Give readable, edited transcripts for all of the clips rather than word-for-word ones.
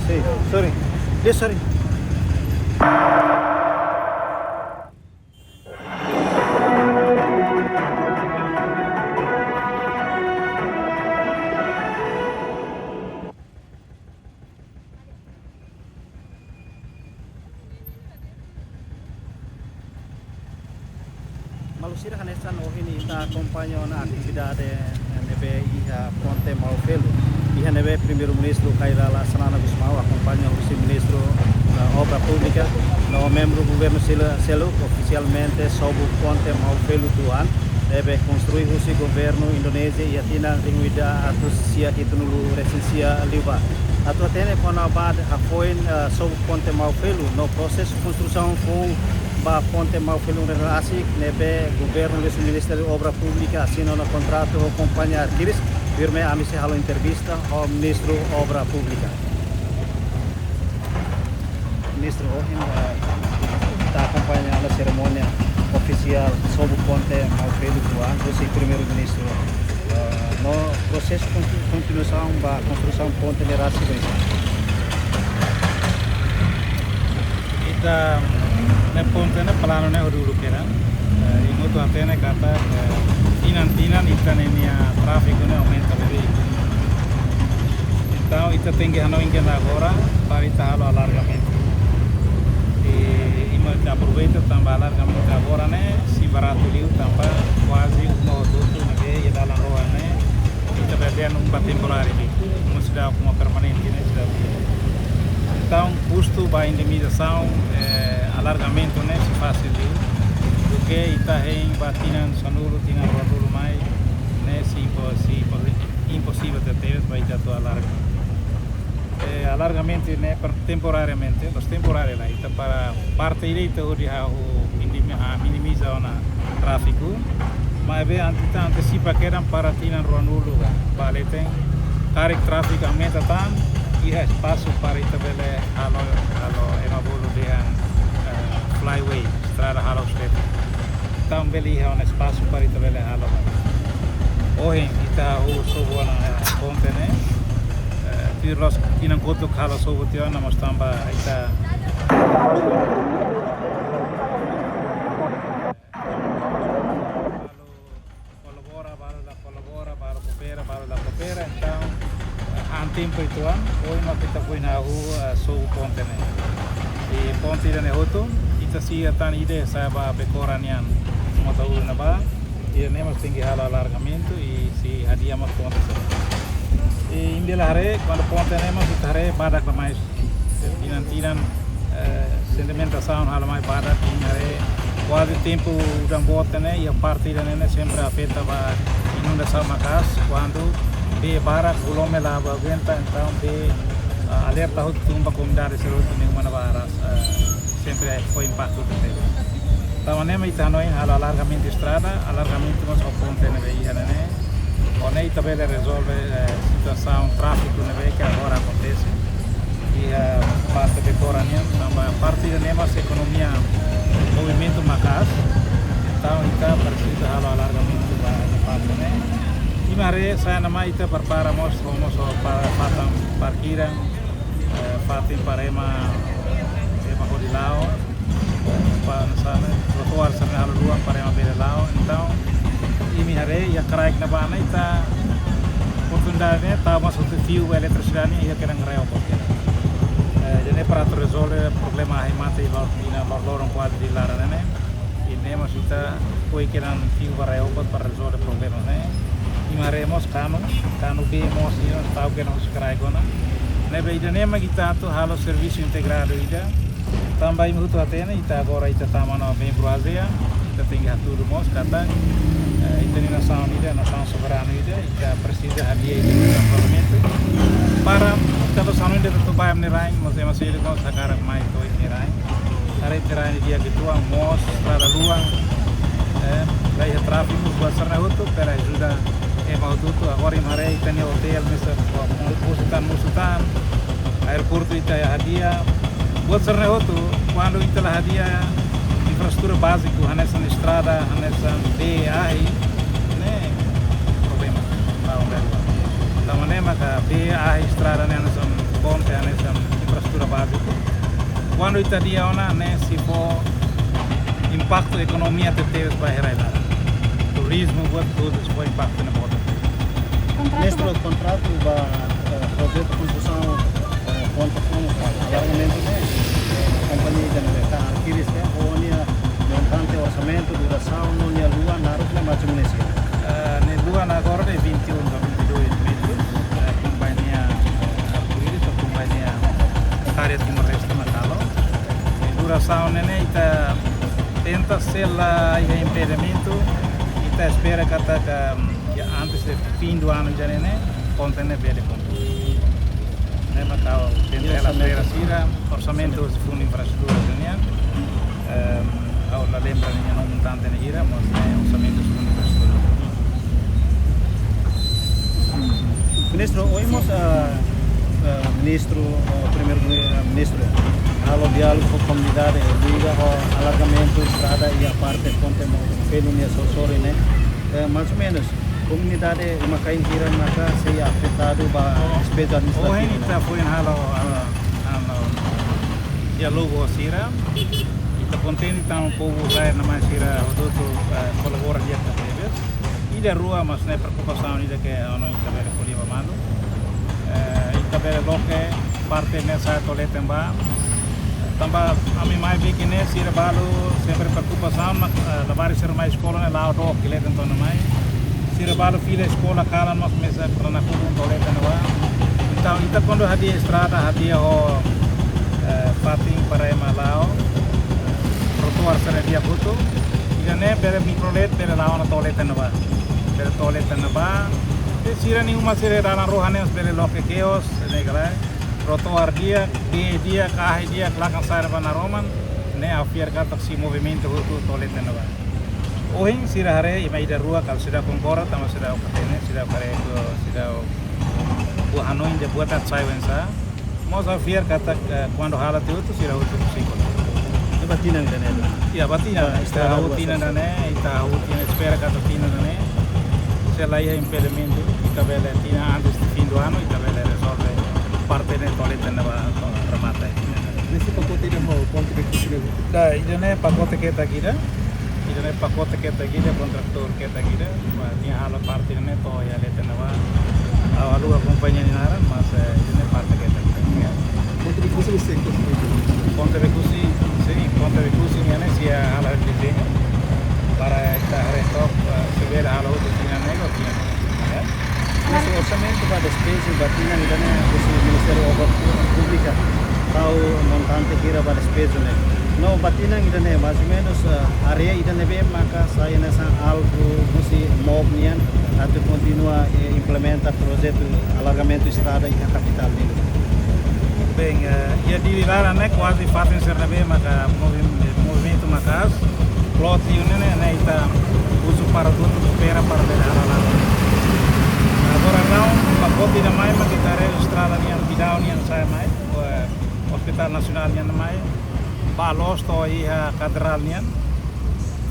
Sí, sorry. Yes, sorry. Malusira hanesan ohini ita acompanha na atividade nebe iha Ponte Malfelo. Iha nebe primeiro-ministro Cairala Sanana Gusmão acompanha o vice-ministro da Obra Pública, no membro do governo Selo, oficialmente sob o Ponte Malfelo Tuan, deve construir o governo Indonésia e atina ringuida atus sia itunulu resensia liba. Atu atene konabad hapoin sob o Ponte Malfelo no processo de construção com ba Ponte Malfelo relasi nebe governo do Ministério de Obra Pública assina no contrato com companhia Arquiris firme a misi halo entrevista ao ministro Obra Pública. Ministro Ohin está acompanhando a cerimônia oficial sobre o Ponte Malfelo Tuan, o primeiro-ministro no processo de continuação da construção do Ponte Lerasi. Ita ne ponte ne plano ne urulu kera ino tu antene kata tinan ita nenia traffic ne aumenta bebe então ita tengi hano ingena agora para ita halo alargamento e ima aproveita tamba alargamento agora ne si barato liu tamba quasi uma tudo ne ida la roa ne ita bebe num temporário não se dá como permanente ne se dá então custo para indemnização alargamento né se faz do que está em batinan sanulo tina rodulu mai né se impossível de ter vai dar to alargamento né temporariamente mas temporário lá está para parte direita onde há o minimiza o tráfego mas bem antecipa que eram para tina rodulu vale tem tarik tráfego aumenta tanto e há espaço para itabele halo emabolo dengan flyway, estrada halo straight. Então beli há espaço para itabele halo. Hoje ita o sobo na ponte né. Tirlos tinang kotuk halo sobo tio na mas tamba ita colabora coopera então tempo itu hoje nós kita foi na rua sobre o ponte né e ponte da Nehoto kita sia tan ide saya ba bekoranian mau tahu na ba e nemos tinggi hal alargamento e si hadiah mas ponte e indela hare quando ponte nemos kita hare badak mais tinan sentimentação hal mais badak hare quase tempo dan bote né e a parte da né sempre afeta ba inundação macas quando be barat volume la aguenta então be alerta hot tumba comunidade serot ni mana baras sempre foi impacto dele então anema itano em alargamento estrada alargamento mas o ponte ne veia né onde tabela resolve situação tráfego ne veia que agora acontece e parte de corania também parte da nema economia movimento macas então ita precisa alargamento da parte né Imare saya nama ita preparamos para fatam parkiran fatim parema hodilao para sana trotoar sana haluan parema bedelao então imare ya karaik na bana ita oportunidade tá mas o fio eletricidade ia querem reo porque jadi para resolver problema aí mate e valtina valorong quadro di lara né e nemos ita foi querem fio reo para resolver problema né Imaremos kanu bemos io tau que não se craigona nebe ida nema kita tu halo serviço integrado ida também muito atena ita agora ita tamano bem proazia ita tinggal tudo mos kata ita ni nação soberano ida ita precisa hadiah ida no parlamento para kalau sanu ida tu bayam ni rain mos masih ida mos sekarang mai tu ni rain hari terakhir dia gitu mos para luang gaya tráfico buat serna hutu para ajuda mau tudo agora imare itani hotel mesa musutan airport ita ya hadiah buat serna hutu quando ita la hadiah infraestrutura básico hanesan estrada hanesan BAI ne problema não é então nema ka BAI estrada hanesan ponte hanesan básico. Quando ita dia ona, né, se for impacto economia de teves vai lá. Turismo, buat tudo, se for impacto na bota. Ministro, o contrato para projeto de construção conta com alargamento da companhia de mercado adquirir ou montante orçamento, duração, não é lua, nada que mais ou menos. Na lua agora é 21 a 22 metros. A companhia adquirir, a companhia área de resta na calo. A duração né, ita tenta ser lá e impedimento, ita espera que antes do fim do ano já né, contém bem com. Né, Macau tenta ela ser orçamento de fundo infraestrutura união. La lembra niya nung montante na hira, mas orçamento de fundo infraestrutura. Ministro, oímos ministro, primeiro-ministro, halo diálogo com a comunidade, liga ao alargamento, estrada e a parte ponte pelo minha sensori, né? Mais ou menos, comunidade uma caingira maka se afetado ba despesa administrativa. Hoje kita foi halo diálogo sira. Kita contente então com o usar na maneira do colabora dia com eles. E da rua mas não é preocupação ainda que a não está bem colhido mano. Está bem logo parte nessa toleta emba. Também a mim mais bem que nesse ir balo sempre preocupação mas levar ser mais escola né lá o que leta então mais. Se balo filha escola cala mas mesa para na curva toleta não vai. Então kita quando hadia estrada hadia o pating para emalao. Trotoar sana dia butuh, ini bere mikrolet bere lawan toilet naba, bere toilet naba. Sira ni umat sira dalam rohani bere loke keos, ini kalau trotoar dia kah dia kelakang sana bana roman, ne afiar kata si movimento butuh toilet naba. Ohing sira hare ima ida rua kalau sudah kongkora, tamas sudah okatene, sudah kare sudah buah anu inja buat atsawensa. Mau afiar kata quando halat itu sira butuh psikolog. Batina dan itu. Ya batina, está rotina da né, está rotina espera que a rotina da né. Se lá é impedimento, está bela tina antes do fim do ano, está bela resolve parte da toaleta na remata. Nesse pacote de mau ponto de custo. Da, isso né pacote que está aqui da. Isso né pacote que está aqui da contrator que está aqui da. Tinha hala parte né to ya leta na ba. Alu a companhia ni nara, mas isso né parte que está aqui. Ponto de custo você Ponte Recursi, sim, Ponte Recursi ini sih hal desenho para esta resto subir hal itu dengan negosiasi. Esse orçamento para despesa batina ainda né, esse Ministério da Obra Pública, tahu montante kira para despesa né. No batina ainda né, mais ou menos área ainda né bem, maka saya nessa algo mesti mob nian, atau continua implementa projeto alargamento estrada e a capital dele. Bem, ia dirilar né quase fazem ser na bem, maka movimento macas, plot ini né ita uso para tudo espera para ver lá. Agora não, pacote da mais mas kita registrada nian bidau nian saya mai, Hospital Nasional nian mai, balos to ia katedral nian,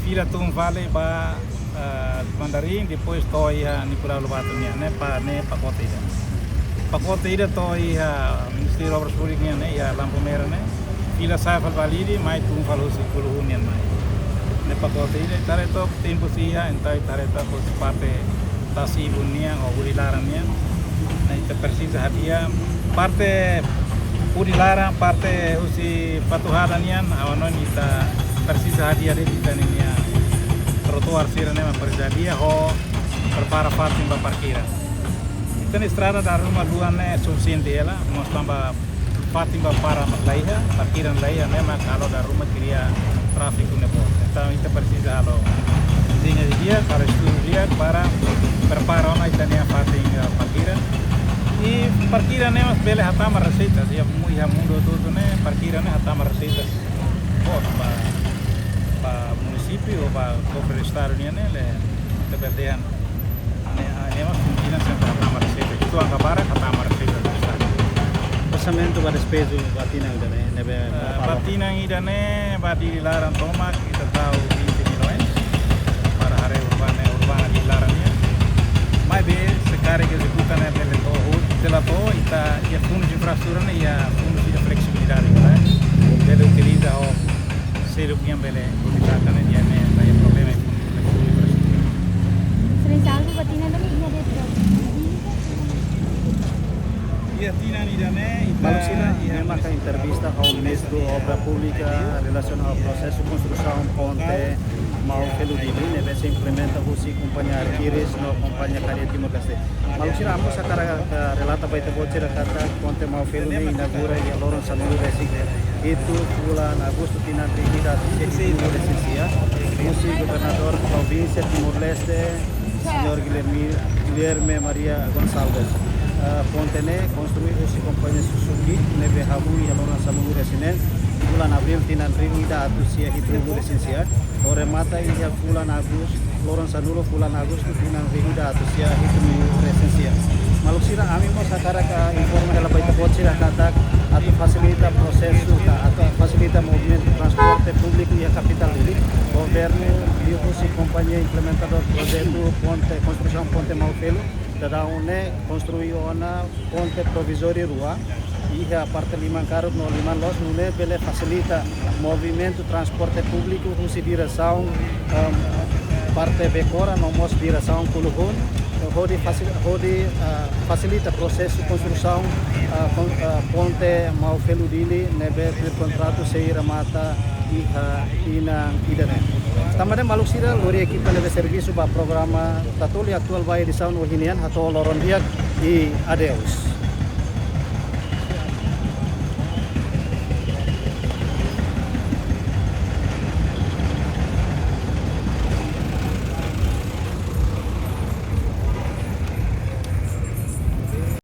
fila tum vale ba Mandarim, depois to ia ni Pulau Lubatu nian, né pacote ida. Pacote ida to ia Ministério Obras Públicas né ia lampu merah né, fila saya fal validi mai tum falu sepuluh nian mai. Ne pacote ida tare to tempo sia entai tare to parte tasi bunia o Urilaran nian, na ita precisa hadia parte Urilaran parte usi patuhadan nian, awanon ita precisa hadia de ita niya trotoar sira ne precisa dia ho prepara parking ba parkira. Ita ni estrada da rumah duan ne suficiente ela, mas tamba parking ba para matlaiha, parkiran laiha ne ma kalau da rumah kiria traffic ne bo. Então ita precisa halo dinha de dia para estudiar para prepara ona ita ne parking parkira. E parkira ne mas bele hatama receitas, ia muy mundo tudo ne parkira ne hatama receitas. Bom, para município ou para o estado ne le kebedean ne mas funciona sempre hatama receitas. Itu angkabara hatama receitas do estado. Orçamento para despesa batina ainda né, nebe. Batina ainda ne ba dilaran toma kita tahu 20 milhões para área urbana dilaran ne. Mai be sekarang que executa ne pele to tela to ita ia fundo de infraestrutura ne ia fundo de flexibilidade. hidup yang bele utilizan dia me banyak problem Sering sanggup batina dami iya deh bro. Iya tina ni dane Malusina memang ka entrevista ao Ministro Obra Pública relacionado ao processo de construção ponte Maufelu Dili, neve se implementa usi companhia Arquiris no companhia Caria Timor Leste. Malusina amo sakara relata baita bocira kata ponte Maufelu ni inaugura e loron sanulu resi itu bulan Agustus tina trigida se licencia usi gobernador província Timor Leste Senhor Guilherme Maria Gonçalves. Ponte ne construído se companhia Suzuki neve habui e loron sanulu resinen bulan Abril tina trigida atusia hitu licencia ore mata ia bulan Agustus loron sanulu bulan Agustus tina trigida atusia hitu licencia. Malusira ami mo sakara ka informa ela baita bocira kata atau fasilita prosesu atau fasilita movimento transporte público e a capital dele governo e o companhia implementador projeto ponte construção ponte Maufelu da une construiu ona ponte provisória rua e a parte liman carro no liman los nune bele facilita movimento transporte público usi direção parte becora no mos direção Kuluhun Hodi facilita processo de construção ponte Maufelu Dili nebe contrato seira mata ina idane. Tamane malusira lori equipa nebe serviço ba programa tatuli actual vai edição wahinian hato loron dia e adeus.